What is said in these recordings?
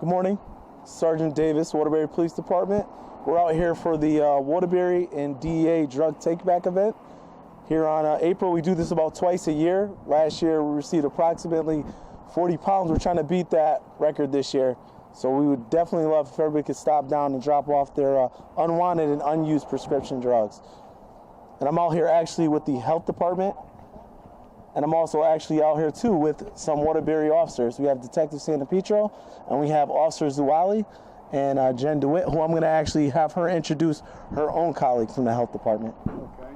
Good morning, Sergeant Davis, Waterbury Police Department. We're out here for the Waterbury and DEA drug takeback event. Here on April, we do this about twice a year. Last year, we received approximately 40 pounds. We're trying to beat that record this year. So we would definitely love if everybody could stop down and drop off their unwanted and unused prescription drugs. And I'm out here actually with the health department. And I'm also actually out here too with some Waterbury officers. We have Detective Santapetro, and we have Officer Zuwali and Jen DeWitt, who I'm going to actually have her introduce her own colleague from the health department. Okay.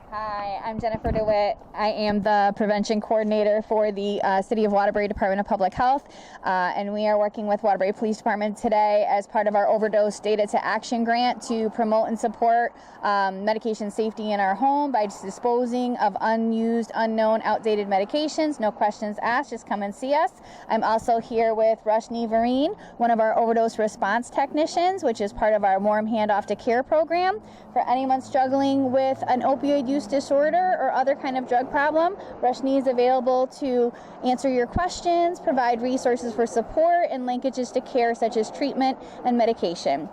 Hi, I'm Jennifer DeWitt. I am the prevention coordinator for the City of Waterbury Department of Public Health, and we are working with Waterbury Police Department today as part of our Overdose Data to Action grant to promote and support medication safety in our home by disposing of unused, unknown, outdated medications. No questions asked, just come and see us. I'm also here with Roshni Vareen, one of our overdose response technicians, which is part of our Warm Handoff to Care program. For anyone struggling with an opioid use disorder or other kind of drug problem, Roshni is available to answer your questions, provide resources for support, and linkages to care such as treatment and medication.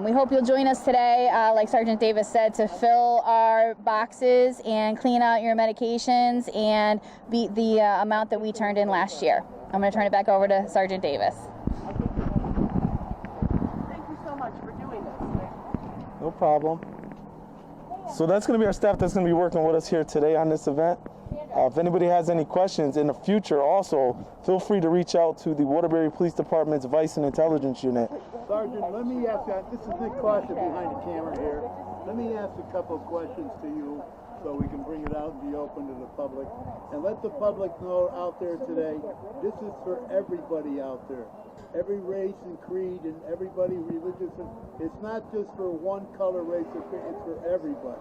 We hope you'll join us today, like Sergeant Davis said, to fill our boxes and clean out your medications and beat the amount that we turned in last year. I'm going to turn it back over to Sergeant Davis. Thank you so much for doing this. No problem. So that's going to be our staff that's going to be working with us here today on this event. If anybody has any questions in the future also, feel free to reach out to the Waterbury Police Department's Vice and Intelligence Unit. Sergeant, let me ask you, this is Nick Coscia behind the camera here. Let me ask a couple of questions to you so we can bring it out and be open to the public. And let the public know out there today, this is for everybody out there. Every race and creed and everybody religious. It's not just for one color, race, or creed, it's for everybody.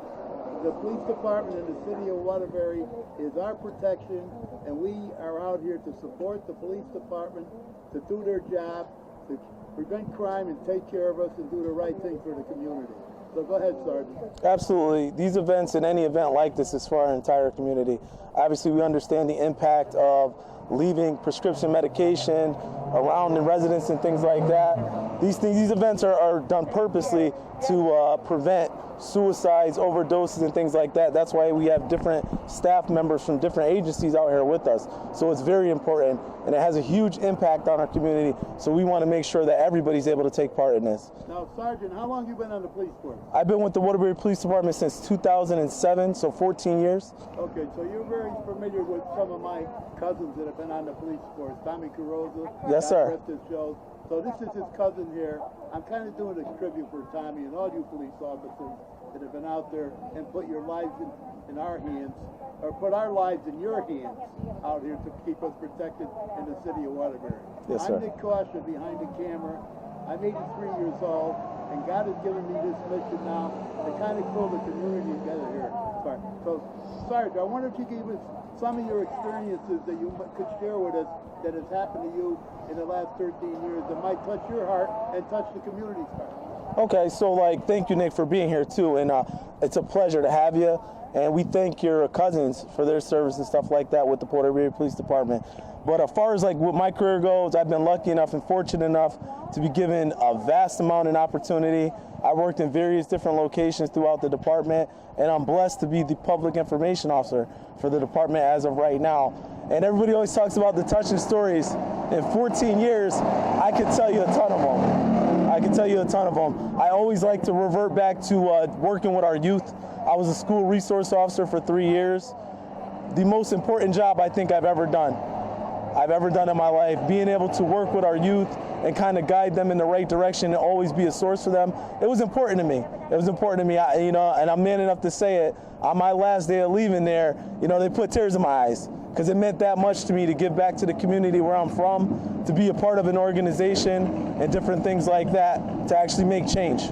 The police department in the city of Waterbury is our protection, and we are out here to support the police department to do their job, to prevent crime and take care of us and do the right thing for the community. So go ahead, Sergeant. Absolutely. These events and any event like this is for our entire community. Obviously, we understand the impact of leaving prescription medication around in residents and things like that. These events are done purposely to prevent suicides, overdoses, and things like that. That's why we have different staff members from different agencies out here with us. So it's very important, and it has a huge impact on our community. So we want to make sure that everybody's able to take part in this. Now, Sergeant, how long have you been on the police force? I've been with the Waterbury Police Department since 2007, so 14 years. Okay, so you're very familiar with some of my cousins that have been on the police force. Tommy Carosa. Yes, sir. Shows. So this is his cousin here. I'm kind of doing a tribute for Tommy and all you police officers that have been out there and put your lives in our hands, or put our lives in your hands out here to keep us protected in the city of Waterbury. Yes, sir. I'm Nick Coscia behind the camera. I'm 83 years old, and God has given me this mission now to kind of pull the community together here. Sorry. So, Sarge, I wonder if you could give us some of your experiences that you could share with us that has happened to you in the last 13 years that might touch your heart and touch the community's heart. Okay, so thank you, Nick, for being here too, and it's a pleasure to have you. And we thank your cousins for their service and stuff like that with the Waterbury Police Department. But as far as what my career goes, I've been lucky enough and fortunate enough to be given a vast amount of opportunity. I worked in various different locations throughout the department, and I'm blessed to be the public information officer for the department as of right now. And everybody always talks about the touching stories. In 14 years, I could tell you a ton of them. I always like to revert back to working with our youth. I was a school resource officer for 3 years. The most important job I think I've ever done in my life, being able to work with our youth and kind of guide them in the right direction and always be a source for them. It was important to me. And I'm man enough to say it. On my last day of leaving there, they put tears in my eyes because it meant that much to me to give back to the community where I'm from, to be a part of an organization and different things like that, to actually make change.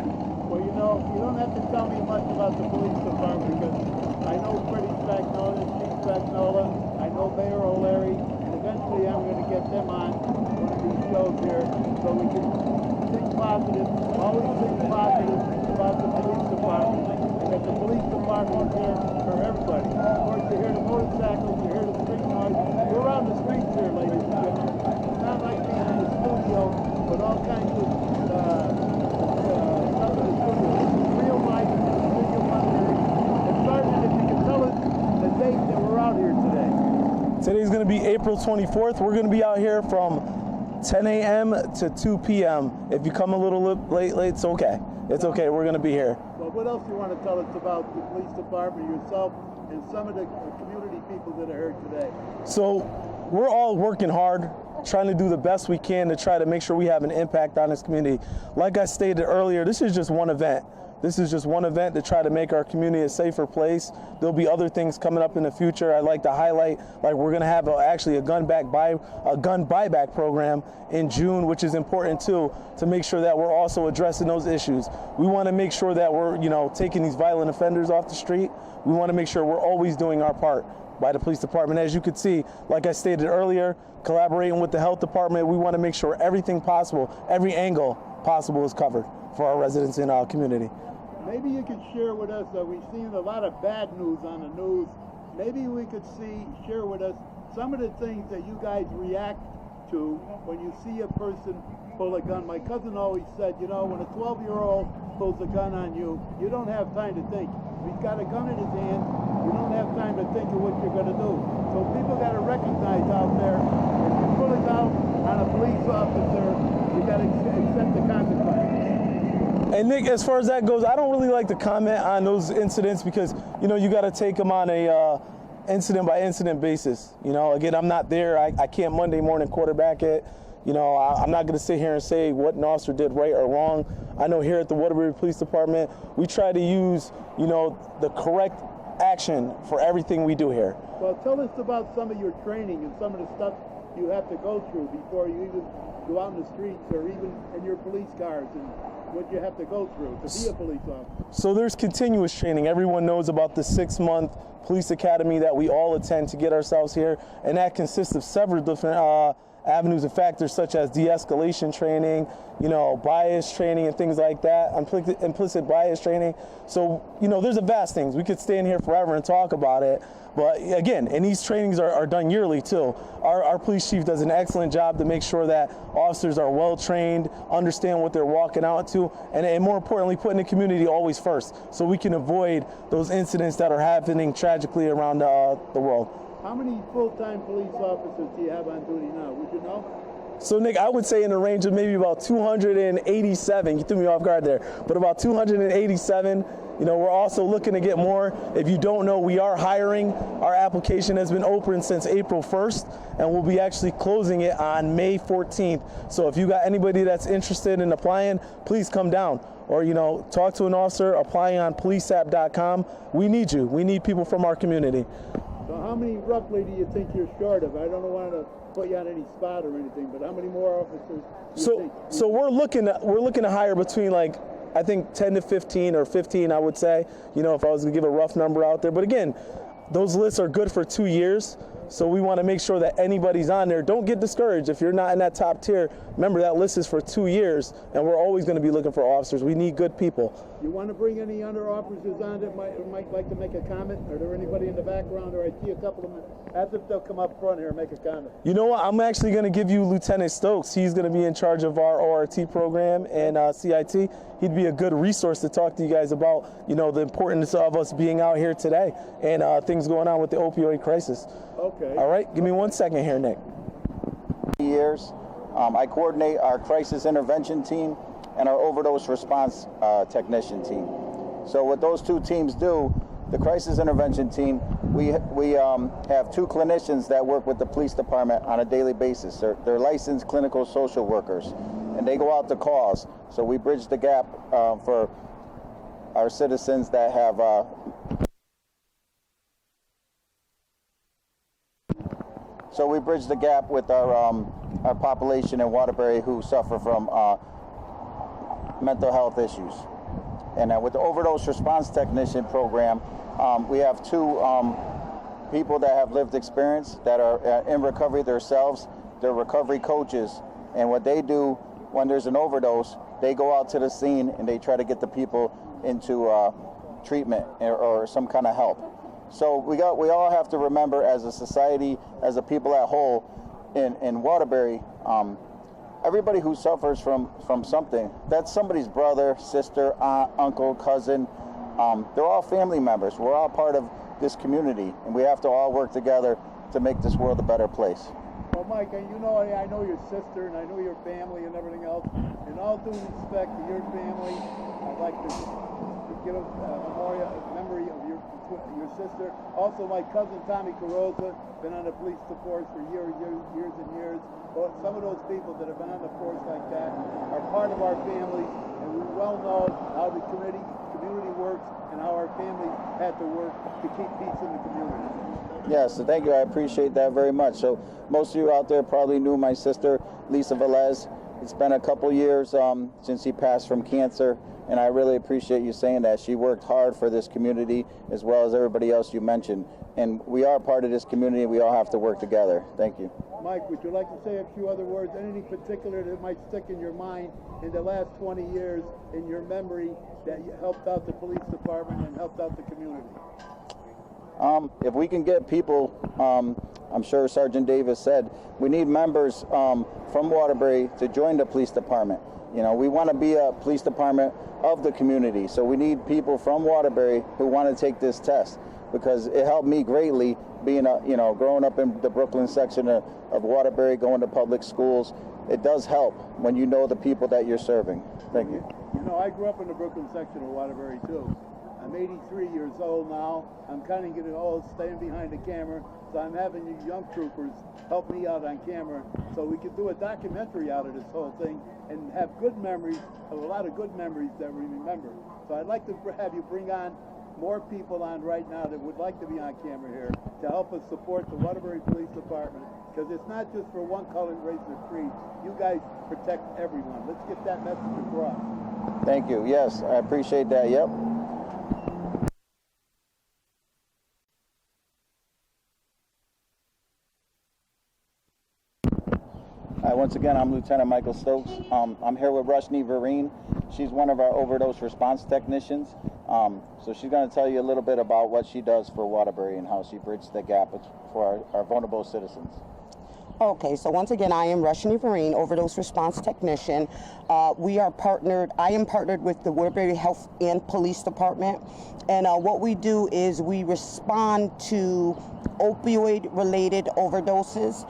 Well, you don't have to tell me much about the police department because I know Freddie Spagnola, Chief Spagnola, I know Mayor O'Leary, and eventually I'm going to get them on one of these shows here so we can think positive, always think positive about the police department, and that the police department is here for everybody. Of course, you hear the motorcycles, you hear the street noise. We're on the streets here, ladies and gentlemen. It's not like being in the studio, but all Today's going to be April 24th. We're going to be out here from 10 a.m. to 2 p.m. If you come a little late, it's okay. It's okay. We're going to be here. Well, what else do you want to tell us about the police department, yourself, and some of the community people that are here today? So we're all working hard, trying to do the best we can to try to make sure we have an impact on this community. Like I stated earlier, this is just one event. This is just one event to try to make our community a safer place. There'll be other things coming up in the future. I'd like to highlight, like we're going to have actually a gun buyback program in June, which is important too, to make sure that we're also addressing those issues. We want to make sure that we're, taking these violent offenders off the street. We want to make sure we're always doing our part by the police department. As you can see, like I stated earlier, collaborating with the health department, we want to make sure everything possible, every angle possible is covered for our residents in our community. Maybe you could share with us, we've seen a lot of bad news on the news. Maybe we could share with us some of the things that you guys react to when you see a person pull a gun. My cousin always said, when a 12-year-old pulls a gun on you, you don't have time to think. If he's got a gun in his hand, you don't have time to think of what you're going to do. So people got to recognize out there, if you pull a gun on a police officer, you got to accept the consequences. And Nick, as far as that goes, I don't really like to comment on those incidents because, you got to take them on a incident by incident basis. Again, I'm not there. I can't Monday morning quarterback it. I'm not going to sit here and say what an officer did right or wrong. I know here at the Waterbury Police Department, we try to use, the correct action for everything we do here. Well, tell us about some of your training and some of the stuff you have to go through before you even go out in the streets or even in your police cars and what you have to go through to be a police officer. So there's continuous training. Everyone knows about the 6-month police academy that we all attend to get ourselves here, and that consists of several different avenues and factors such as de-escalation training, bias training and things like that, implicit bias training. So, there's a vast things. We could stand here forever and talk about it. But again, and these trainings are done yearly too. Our police chief does an excellent job to make sure that officers are well trained, understand what they're walking out to, and more importantly, putting the community always first so we can avoid those incidents that are happening tragically around the world. How many full-time police officers do you have on duty now? Would you know? So Nick, I would say in the range of maybe about 287. You threw me off guard there, but about 287. We're also looking to get more. If you don't know, we are hiring. Our application has been open since April 1st, and we'll be actually closing it on May 14th. So if you got anybody that's interested in applying, please come down. Or, talk to an officer, applying on policeapp.com. We need you. We need people from our community. So how many roughly do you think you're short of? I don't want to put you on any spot or anything, but how many more officers do you think? So we're looking to hire between I think 10 to 15 or 15, I would say, if I was going to give a rough number out there. But again, those lists are good for 2 years. So we want to make sure that anybody's on there. Don't get discouraged if you're not in that top tier. Remember, that list is for 2 years, and we're always going to be looking for officers. We need good people. You want to bring any other officers on that might like to make a comment? Are there anybody in the background? Or I see a couple of them. As if they'll come up front here and make a comment. You know what? I'm actually going to give you Lieutenant Stokes. He's going to be in charge of our ORT program and CIT. He'd be a good resource to talk to you guys about, the importance of us being out here today and things going on with the opioid crisis. Okay. All right. Give me 1 second here, Nick. Years. I coordinate our crisis intervention team and our overdose response technician team. So what those two teams do, the crisis intervention team, we have 2 clinicians that work with the police department on a daily basis. They're licensed clinical social workers, and they go out to calls. So we bridge the gap for our citizens that have So we bridge the gap with our population in Waterbury who suffer from mental health issues. And with the overdose response technician program, we have 2 people that have lived experience that are in recovery themselves. They're recovery coaches, and what they do when there's an overdose, they go out to the scene and they try to get the people into treatment or some kind of help. So we all have to remember, as a society, as a people at whole, in Waterbury, everybody who suffers from something, that's somebody's brother, sister, aunt, uncle, cousin. They're all family members. We're all part of this community, and we have to all work together to make this world a better place. Well, Mike, and you know, I know your sister and I know your family and everything else. In all due respect to your family, I'd like to give a memorial, a memory of your sister. Also, my cousin Tommy Carrozza, been on the police force for years and years. But some of those people that have been on the force like that are part of our family, and we well know how the community works and how our families had to work to keep peace in the community. Yes, so thank you. I appreciate that very much. So most of you out there probably knew my sister, Lisa Velez. It's been a couple years since she passed from cancer, and I really appreciate you saying that. She worked hard for this community as well as everybody else you mentioned. And we are part of this community, and we all have to work together. Thank you. Mike, would you like to say a few other words, anything particular that might stick in your mind in the last 20 years in your memory that you helped out the police department and helped out the community? If we can get people, I'm sure Sergeant Davis said, we need members from Waterbury to join the police department. You know, we want to be a police department of the community, so we need people from Waterbury who want to take this test, because it helped me greatly being growing up in the Brooklyn section of Waterbury, going to public schools. It does help when you know the people that you're serving. Thank you. You know, I grew up in the Brooklyn section of Waterbury too. I'm 83 years old now. I'm kind of getting old, staying behind the camera, so I'm having you young troopers help me out on camera so we can do a documentary out of this whole thing and have good memories, a lot of good memories that we remember. So I'd like to have you bring on more people on right now that would like to be on camera here to help us support the Waterbury Police Department, because it's not just for one colored, race, or creed. You guys protect everyone. Let's get that message across. Thank you. Yes, I appreciate that. Yep. Once again, I'm Lieutenant Michael Stokes. I'm here with Rushni Vereen. She's one of our overdose response technicians. So she's going to tell you a little bit about what she does for Waterbury and how she bridges the gap for our vulnerable citizens. Okay, so once again, I am Rushni Vereen, overdose response technician. I am partnered with the Waterbury Health and Police Department. And what we do is we respond to opioid-related overdoses.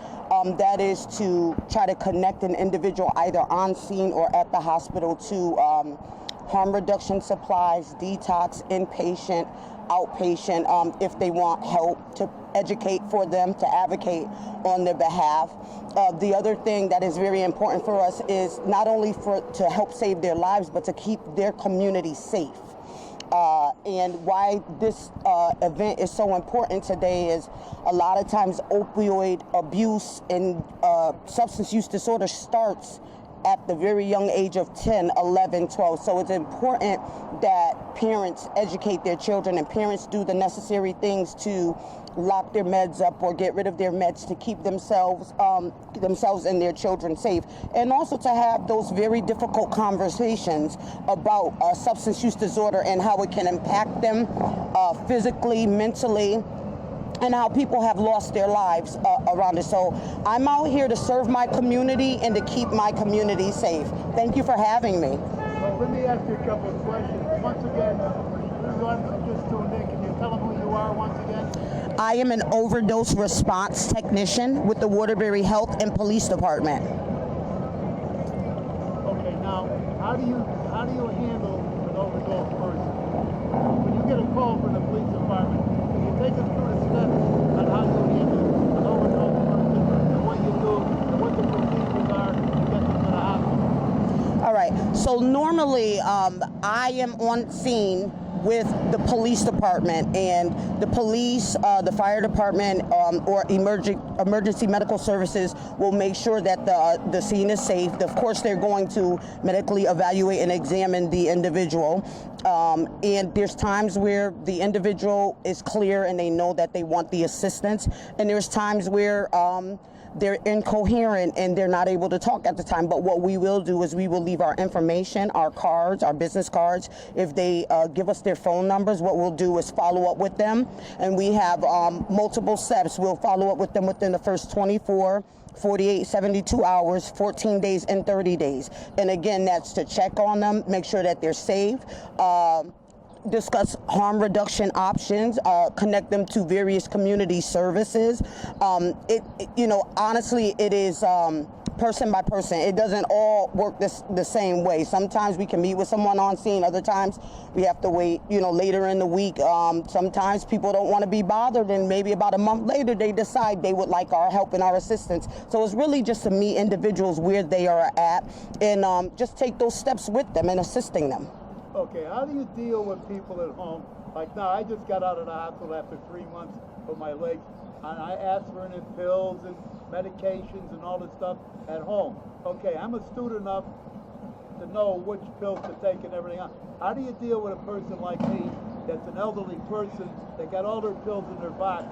That is to try to connect an individual either on scene or at the hospital to harm reduction supplies, detox, inpatient, outpatient, if they want help, to educate for them, to advocate on their behalf. The other thing that is very important for us is not only to help save their lives, but to keep their community safe. And why this event is so important today is a lot of times opioid abuse and substance use disorder starts at the very young age of 10, 11, 12. So it's important that parents educate their children and parents do the necessary things to lock their meds up or get rid of their meds to keep themselves and their children safe. And also to have those very difficult conversations about substance use disorder and how it can impact them physically, mentally, and how people have lost their lives around it. So I'm out here to serve my community and to keep my community safe. Thank you for having me. Well, let me ask you a couple of questions. Once again, everyone just tuned in. Can you tell them who you are once again? I am an overdose response technician with the Waterbury Health and Police Department. Okay, now, how do you handle an overdose person? When you get a call from the police department, can you take us through the steps on how you handle an overdose person and what you do and what the procedures are to get them to the hospital? All right, so normally I am on scene with the police department, and the police, the fire department, or emergency medical services will make sure that the scene is safe. Of course, they're going to medically evaluate and examine the individual. And there's times where the individual is clear and they know that they want the assistance, and there's times where they're incoherent and they're not able to talk at the time. But what we will do is we will leave our information, our cards, our business cards. If they give us their phone numbers, what we'll do is follow up with them. And we have multiple steps. We'll follow up with them within the first 24, 48, 72 hours, 14 days, and 30 days. And again, that's to check on them, make sure that they're safe. discuss harm reduction options, connect them to various community services. Honestly, it is person by person. It doesn't all work the same way. Sometimes we can meet with someone on scene. Other times we have to wait, later in the week. Sometimes people don't want to be bothered, and maybe about a month later they decide they would like our help and our assistance. So it's really just to meet individuals where they are at and just take those steps with them and assisting them. Okay, how do you deal with people at home? Like now, I just got out of the hospital after 3 months with my legs, and I asked for any pills and medications and all this stuff at home. Okay, I'm astute enough to know which pills to take and everything else. How do you deal with a person like me that's an elderly person that got all their pills in their box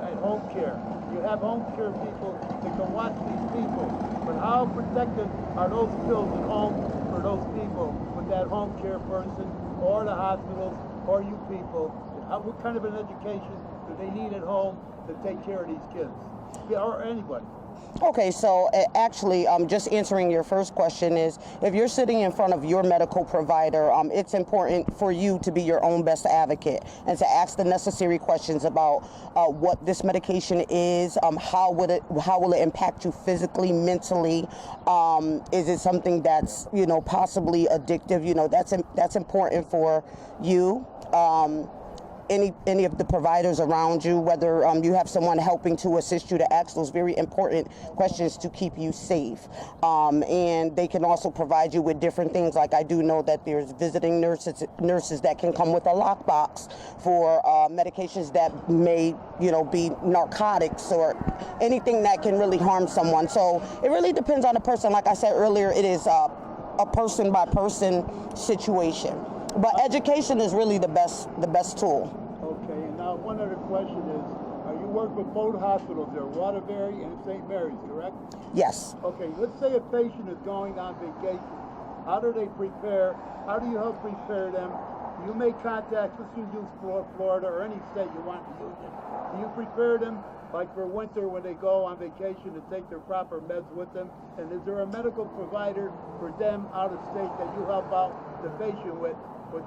at home care? You have home care people that can watch these people, but how protected are those pills at home for those people with that home care person or the hospitals or you people? What kind of an education do they need at home to take care of these kids? Yeah, or anybody. Okay, so actually, just answering your first question is, if you're sitting in front of your medical provider, it's important for you to be your own best advocate and to ask the necessary questions about what this medication is, how will it impact you physically, mentally, is it something that's possibly addictive? That's important for you. Any of the providers around you, whether you have someone helping to assist you, to ask those very important questions to keep you safe. And they can also provide you with different things. Like I do know that there's visiting nurses that can come with a lockbox for medications that may, be narcotics or anything that can really harm someone. So it really depends on the person. Like I said earlier, it is a person by person situation. But education is really the best tool. Okay, and now one other question is, you work with both hospitals there, Waterbury and St. Mary's, correct? Yes. Okay, let's say a patient is going on vacation. How do they prepare? How do you help prepare them? Do you make contacts? Let's use Florida or any state you want to use it. Do you prepare them, like for winter when they go on vacation, to take their proper meds with them? And is there a medical provider for them out of state that you help out the patient with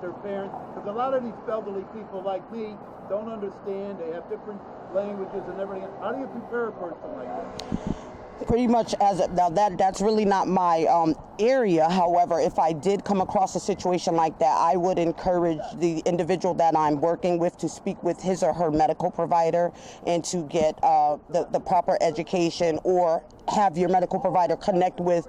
their parents? Because a lot of these elderly people like me don't understand. They have different languages and everything. How do you prepare a person like that? Pretty much that's really not my area. However, if I did come across a situation like that, I would encourage the individual that I'm working with to speak with his or her medical provider and to get the proper education, or have your medical provider connect with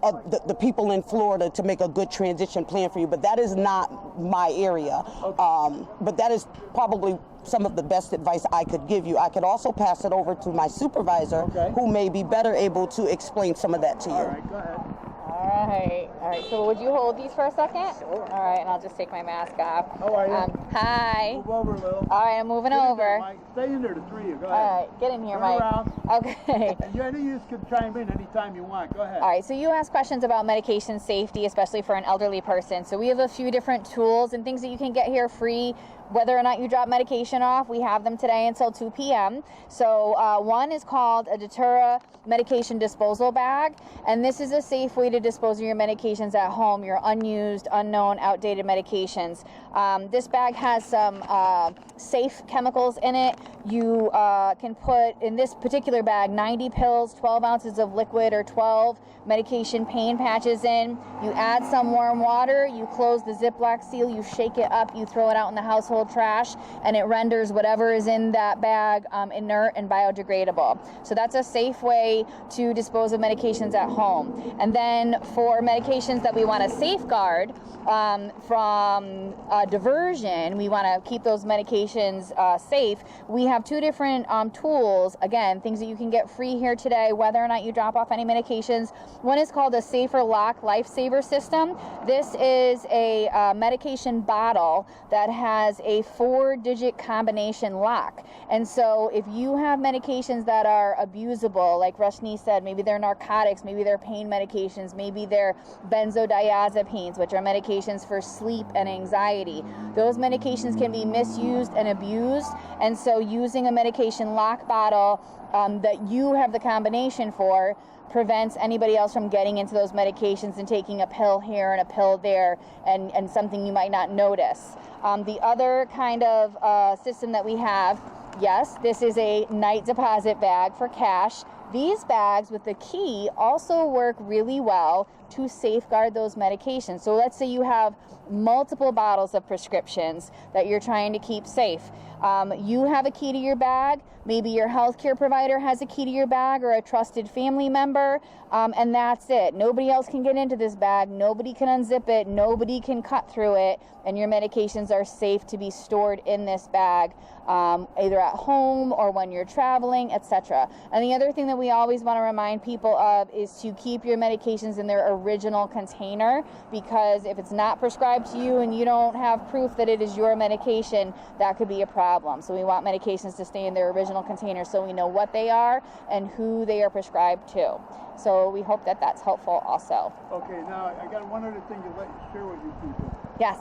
the people in Florida to make a good transition plan for you. But that is not my area. Okay. But that is probably some of the best advice I could give you. I could also pass it over to my supervisor, okay, who may be better able to explain some of that to you. All right, go ahead. All right. So would you hold these for a second? Sure. All right, and I'll just take my mask off. How are you? Hi. Move over a little. All right, I'm moving over. Stay in there, the three of you. Go ahead. All right, get in here, Turn Mike. around. Okay. I know you just can chime in anytime you want. Go ahead. All right, so you asked questions about medication safety, especially for an elderly person. So we have a few different tools and things that you can get here free. Whether or not you drop medication off, we have them today until 2 p.m. So one is called a Deterra medication disposal bag, and this is a safe way to dispose of your medications at home, your unused, unknown, outdated medications. This bag has some safe chemicals in it. You can put, in this particular bag, 90 pills, 12 ounces of liquid, or 12 medication pain patches in. You add some warm water, you close the Ziploc seal, you shake it up, you throw it out in the household trash, and it renders whatever is in that bag inert and biodegradable. So that's a safe way to dispose of medications at home. And then for medications that we want to safeguard from diversion, we want to keep those medications safe. We have two different tools, again, things that you can get free here today, whether or not you drop off any medications. One is called a Safer Lock Lifesaver System. This is a medication bottle that has a 4-digit combination lock. And so if you have medications that are abusable, like Rashni said, maybe they're narcotics, maybe they're pain medications, maybe they're benzodiazepines, which are medications for sleep and anxiety. Those medications can be misused and abused. And so using a medication lock bottle that you have the combination for prevents anybody else from getting into those medications and taking a pill here and a pill there and something you might not notice. The other kind of system that we have, yes, this is a night deposit bag for cash. These bags with the key also work really well to safeguard those medications. So let's say you have multiple bottles of prescriptions that you're trying to keep safe. You have a key to your bag, maybe your healthcare provider has a key to your bag or a trusted family member, and that's it. Nobody else can get into this bag, nobody can unzip it, nobody can cut through it, and your medications are safe to be stored in this bag, either at home or when you're traveling, etc. And the other thing that we always want to remind people of is to keep your medications in their original container, because if it's not prescribed to you and you don't have proof that it is your medication, that could be a problem. So we want medications to stay in their original container so we know what they are and who they are prescribed to. So we hope that that's helpful also. Okay, now I got one other thing to share with you people. Yes.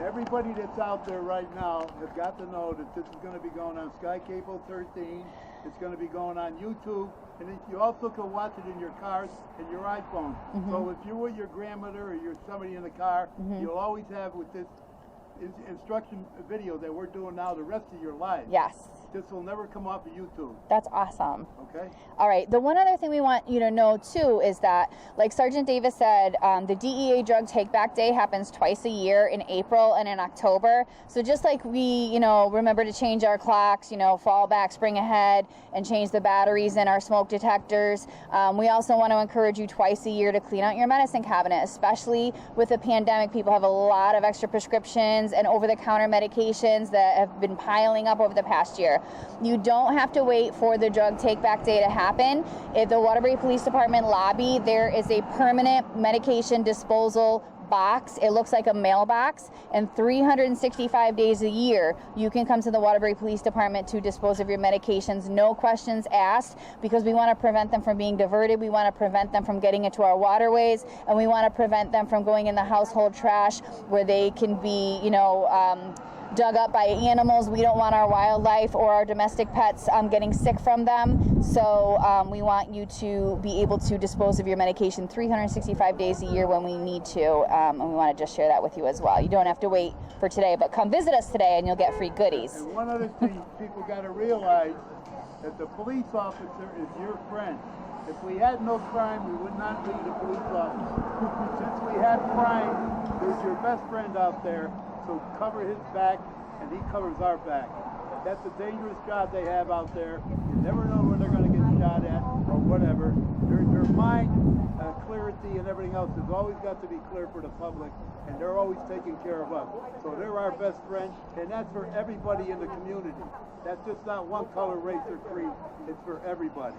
Everybody that's out there right now has got to know that this is going to be going on Sky Cable 13. It's going to be going on YouTube, and you also can watch it in your cars and your iPhone. So if you're with your grandmother or you're somebody in the car, you'll always have with this instruction video that we're doing now the rest of your life. Yes. This will never come off of YouTube. That's awesome. Okay. All right. The one other thing we want you to know too is that, like Sergeant Davis said, the DEA Drug Takeback Day happens twice a year in April and in October. So just like we, remember to change our clocks, fall back, spring ahead, and change the batteries in our smoke detectors, we also want to encourage you twice a year to clean out your medicine cabinet, especially with the pandemic. People have a lot of extra prescriptions and over-the-counter medications that have been piling up over the past year. You don't have to wait for the Drug Takeback Day to happen. At the Waterbury Police Department lobby, there is a permanent medication disposal box. It looks like a mailbox, and 365 days a year you can come to the Waterbury Police Department to dispose of your medications, no questions asked, because we want to prevent them from being diverted, we want to prevent them from getting into our waterways, and we want to prevent them from going in the household trash where they can be, dug up by animals. We don't want our wildlife or our domestic pets getting sick from them. So we want you to be able to dispose of your medication 365 days a year when we need to. And we want to just share that with you as well. You don't have to wait for today, but come visit us today and you'll get free goodies. And one other thing people got to realize, that the police officer is your friend. If we had no crime, we would not need a police officer. Since we have crime, there's your best friend out there. So cover his back, and he covers our back. That's a dangerous job they have out there. You never know when they're going to get shot at or whatever. Their mind clarity and everything else has always got to be clear for the public, and they're always taking care of us. So they're our best friend, and that's for everybody in the community. That's just not one color, race, or creed. It's for everybody.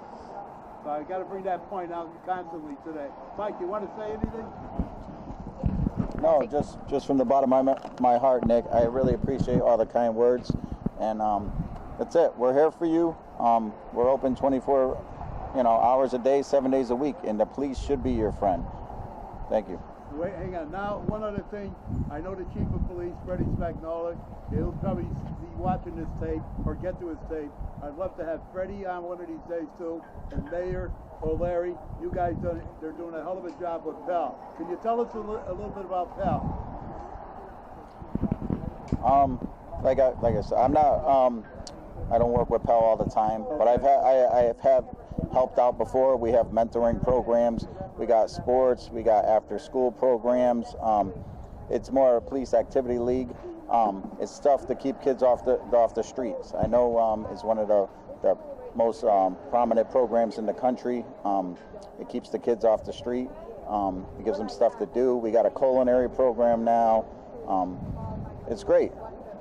So I got to bring that point out constantly today. Mike, you want to say anything? No, just from the bottom of my heart, Nick, I really appreciate all the kind words, and that's it. We're here for you. We're open 24 hours a day, 7 days a week, and the police should be your friend. Thank you. Wait, hang on. Now, one other thing. I know the Chief of Police, Freddie Spagnola, he'll probably be watching this tape or get to his tape. I'd love to have Freddie on one of these days too, and Mayor O'Leary. You guys, they're doing a hell of a job with Pell. Can you tell us a little bit about Pell? Like I said, I'm not. I don't work with Pell all the time, but I have helped out before. We have mentoring programs. We got sports. We got after-school programs. It's more a police activity league. It's stuff to keep kids off the streets. I know it's one of the most prominent programs in the country. It keeps the kids off the street. It gives them stuff to do. We got a culinary program now. It's great.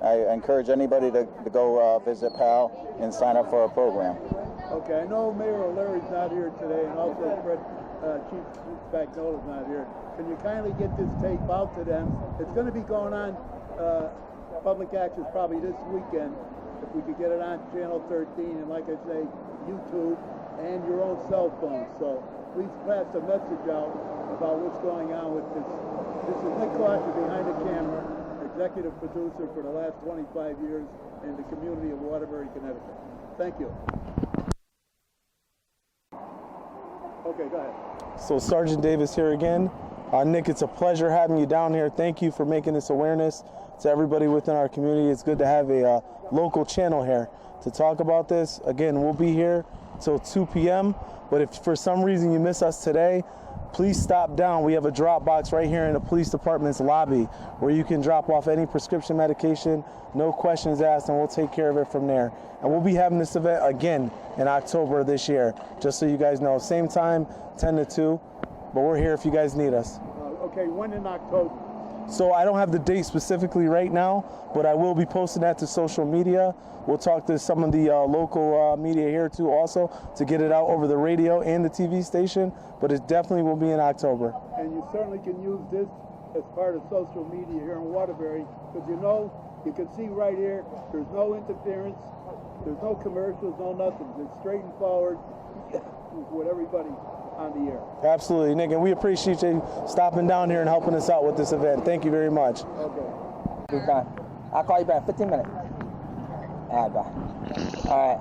I encourage anybody to go visit PAL and sign up for a program. Okay, I know Mayor O'Leary's not here today, and also Chief Spagnola's not here. Can you kindly get this tape out to them? It's going to be going on public access probably this weekend. If we could get it on Channel 13, and like I say, YouTube and your own cell phone. So please pass the message out about what's going on with this. This is Nick Coscia behind the camera, executive producer for the last 25 years in the community of Waterbury, Connecticut. Thank you. Okay, go ahead. So Sergeant Davis here again. Nick, it's a pleasure having you down here. Thank you for making this awareness to everybody within our community. It's good to have a local channel here to talk about this. Again, we'll be here till 2 p.m. But if for some reason you miss us today, please stop down. We have a drop box right here in the police department's lobby where you can drop off any prescription medication, no questions asked, and we'll take care of it from there. And we'll be having this event again in October this year, just so you guys know. Same time, 10 to 2, but we're here if you guys need us. Okay, when in October? So I don't have the date specifically right now, but I will be posting that to social media. We'll talk to some of the local media here too also to get it out over the radio and the TV station, but it definitely will be in October. And you certainly can use this as part of social media here in Waterbury, because you can see right here, there's no interference, there's no commercials, no nothing. It's straight and forward with everybody on the air. Absolutely, Nick, and we appreciate you stopping down here and helping us out with this event. Thank you very much. Okay. We're done. I'll call you back in 15 minutes. All right, bye. All right.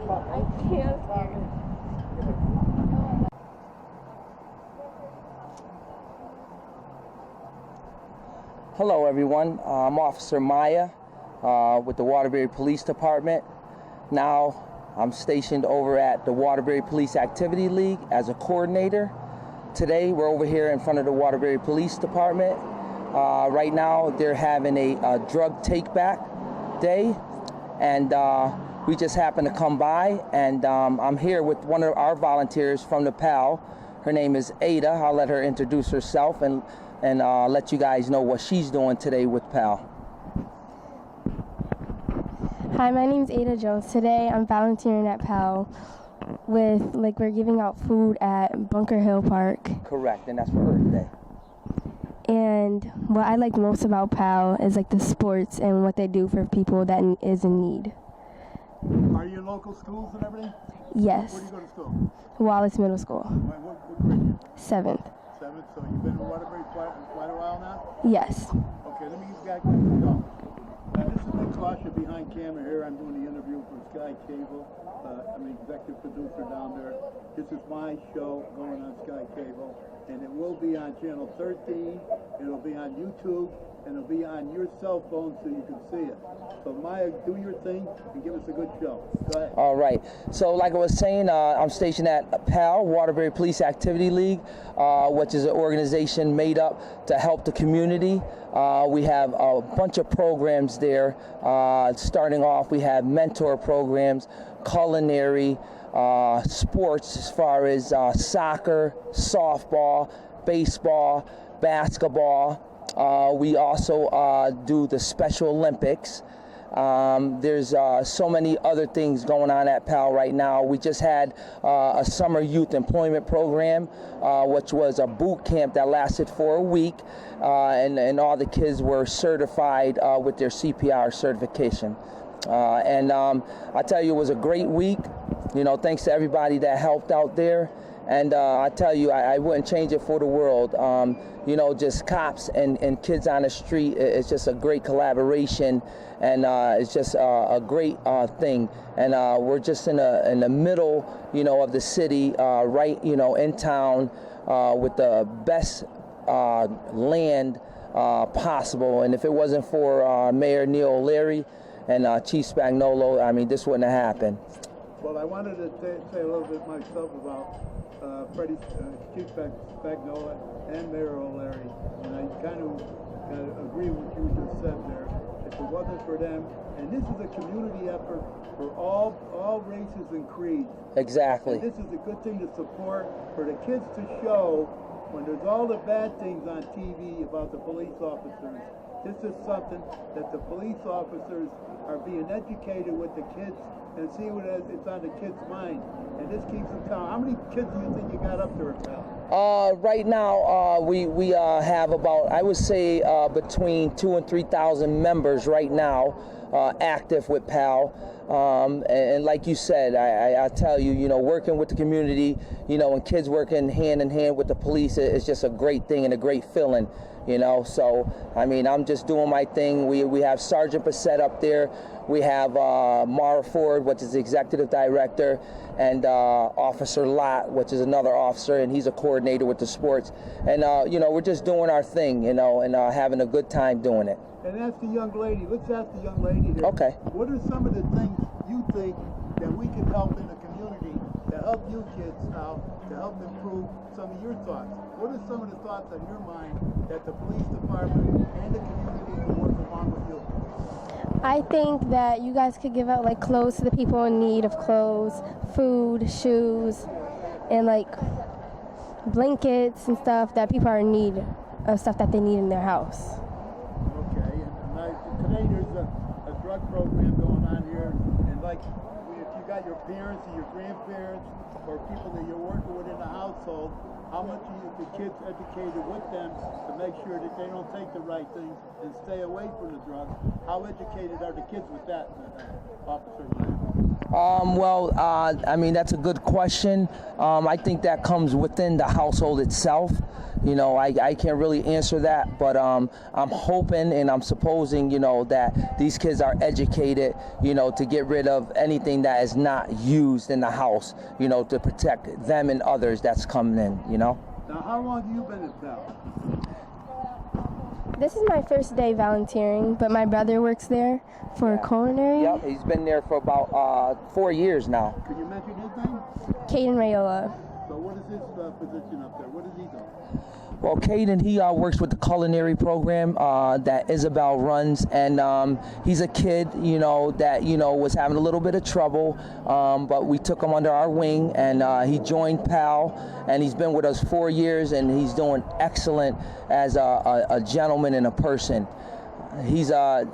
I can't. Hello, everyone. I'm Officer Maya with the Waterbury Police Department. Now, I'm stationed over at the Waterbury Police Activity League as a coordinator. Today, we're over here in front of the Waterbury Police Department. Right now, they're having a drug take-back day, and we just happened to come by, and I'm here with one of our volunteers from the PAL. Her name is Ada. I'll let her introduce herself and let you guys know what she's doing today with PAL. Hi, my name's Ada Jones. Today I'm volunteering at PAL we're giving out food at Bunker Hill Park. Correct, and that's for Earth Day. And what I like most about PAL is the sports and what they do for people that is in need. Are you in local schools and everything? Yes. Where do you go to school? Wallace Middle School. What grade are you? 7th. 7th, so you've been in Waterbury quite a while now? Yes. Okay, let me get back to the show. Now, this is Nick Coscia behind camera here. I'm doing the interview for Sky Cable. I'm the executive producer down there. This is my show going on Sky Cable, and it will be on channel 13. It'll be on YouTube, and it'll be on your cell phone so you can see it. So Maya, do your thing and give us a good show. Go ahead. All right. So like I was saying, I'm stationed at PAL, Waterbury Police Activity League, which is an organization made up to help the community. We have a bunch of programs there. Starting off, we have mentor programs, culinary, sports as far as soccer, softball, baseball, basketball. We also do the Special Olympics. There's so many other things going on at PAL right now. We just had a summer youth employment program, which was a boot camp that lasted for a week, and all the kids were certified with their CPR certification. I tell you, it was a great week. Thanks to everybody that helped out there. And I tell you, I wouldn't change it for the world. Just cops and kids on the street, it's just a great collaboration, and it's just a great thing. And we're just in the middle, of the city, right, in town, with the best land possible. And if it wasn't for Mayor Neil O'Leary and Chief Spagnuolo, this wouldn't have happened. Well, I wanted to say a little bit myself about Chief Spagnuolo and Mayor O'Leary, and I kind of agree with what you just said there. If it wasn't for them, and this is a community effort for all races and creeds. Exactly. And this is a good thing to support for the kids to show when there's all the bad things on TV about the police officers. This is something that the police officers are being educated with the kids and see what it's on the kids' mind. And this keeps them calm. How many kids do you think you got up there, pal? Right now, we have about, I would say, between 2,000 and 3,000 members right now active with PAL. And like you said, I tell you, you know, working with the community, you know, and kids working hand in hand with the police is just a great thing and a great feeling, you know. So, I mean, I'm just doing my thing. We have Sergeant Bassett up there. We have Mara Ford, which is the executive director, and Officer Lott, which is another officer, and he's a coordinator with the sports. And, you know, we're just doing our thing, you know, and having a good time doing it. And ask the young lady, let's ask the young lady here. Okay. What are some of the things you think that we can help in the community to help you kids out, to help improve some of your thoughts? What are some of the thoughts on your mind that the police department and the community can work along with you? I think that you guys could give out like clothes to the people in need of clothes, food, shoes, and like blankets and stuff that people are in need of, stuff that they need in their house. Okay, and today there's a drug program going on here, and like if you got your parents or your grandparents or people that you're working with in the household, how much are the kids educated with them to make sure that they don't take the right things and stay away from the drugs? How educated are the kids with that, Officer Lyon? Well, I mean, that's a good question. I think that comes within the household itself. You know, I can't really answer that, but I'm hoping and I'm supposing, you know, that these kids are educated, you know, to get rid of anything that is not used in the house, you know, to protect them and others that's coming in, you know. Now, how long have you been at PAL? This is my first day volunteering, but my brother works there for culinary. Yep, he's been there for about 4 years now. Can you mention his name? Caden Rayola. So what is his position up there? What does he do? Well, Caden, he works with the culinary program that Isabel runs, and he's a kid, you know, that, you know, was having a little bit of trouble, but we took him under our wing, and he joined PAL, and he's been with us 4 years, and he's doing excellent as a gentleman and a person. He's, I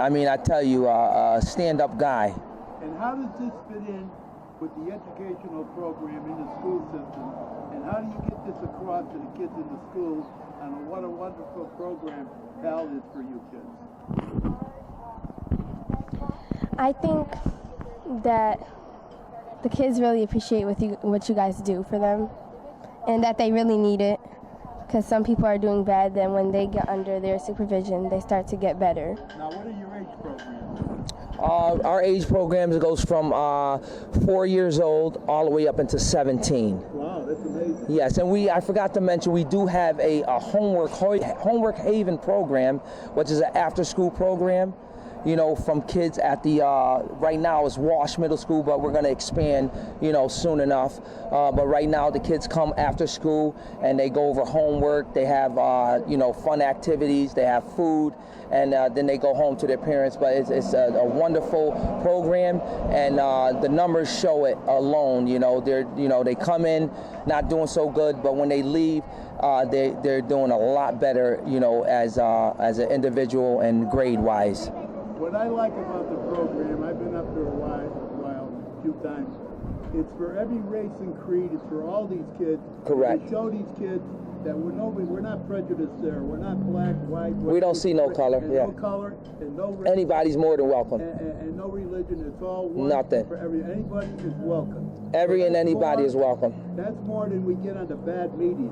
mean, I tell you, a stand-up guy. And how does this fit in with the educational program in the school system? And how do you get this across to the kids in the schools? And what a wonderful program PAL is for you kids. I think that the kids really appreciate what you guys do for them, and that they really need it, because some people are doing bad. Then when they get under their supervision, they start to get better. Now, what are your age programs? Our age programs goes from 4 years old all the way up into 17. Wow, that's amazing. Yes, and I forgot to mention, we do have a homework haven program, which is an after-school program, you know, from kids at the, right now it's Wash Middle School, but we're going to expand, you know, soon enough. But right now the kids come after school and they go over homework. They have, you know, fun activities. They have food, and then they go home to their parents. But it's a wonderful program, and the numbers show it alone. You know, they come in not doing so good, but when they leave, they're doing a lot better, you know, as an individual and grade-wise. What I like about the program, I've been up there a few times, it's for every race and creed, it's for all these kids. Correct. To show these kids that we're not prejudiced there. We're not black, white. We don't see no color, yeah. No color and no race. Anybody's more than welcome. And no religion. It's all one. Nothing. For anybody is welcome. Every and anybody is welcome. That's more than we get on the bad media.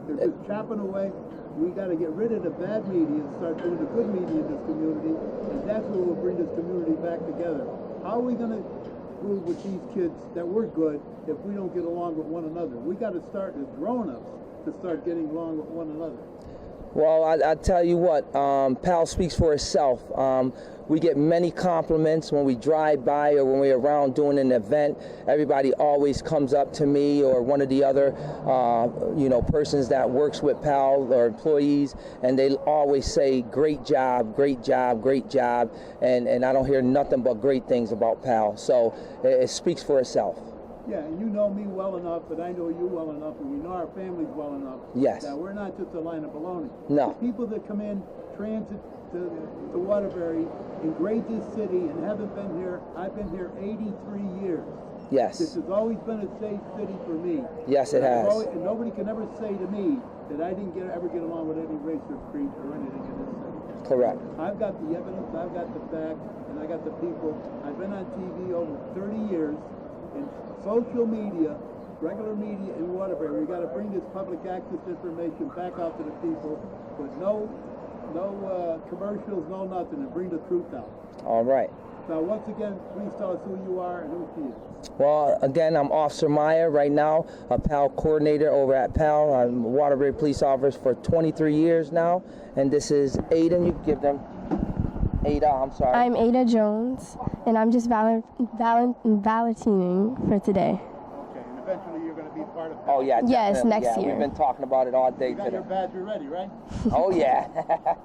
They're just chopping away. We got to get rid of the bad media and start doing the good media in this community, and that's what will bring this community back together. How are we going to prove with these kids that we're good if we don't get along with one another? We got to start as grown-ups to start getting along with one another. Well, I tell you what, PAL speaks for itself. We get many compliments when we drive by or when we're around doing an event. Everybody always comes up to me or one of the other, you know, persons that works with PAL or employees, and they always say, great job, great job, great job, and I don't hear nothing but great things about PAL. So it speaks for itself. Yeah, and you know me well enough, but I know you well enough, and we know our families well enough. Yes. That we're not just a line of baloney. No. The people that come in transit to Waterbury and grade this city and haven't been here, I've been here 83 years. Yes. This has always been a safe city for me. Yes, it has. And nobody can ever say to me that I didn't ever get along with any race or creed or anything in this city. Correct. I've got the evidence, I've got the facts, and I got the people. I've been on TV over 30 years, in social media, regular media in Waterbury. We got to bring this public access information back out to the people with no commercials, no nothing, and bring the truth out. All right. Now, once again, please tell us who you are and who she is. Well, again, I'm Officer Meyer right now, a PAL coordinator over at PAL. I'm a Waterbury police officer for 23 years now, and this is Ada. You give them Ada. I'm sorry. I'm Ada Jones, and I'm just valeting for today. Okay, and eventually you're going to be part of Oh yeah. Yes, definitely. next Yeah, year. We've been talking about it all day You got today. your badge ready, right? Oh yeah.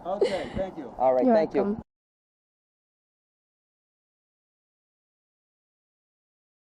Okay, thank you. All right. You're thank welcome. you.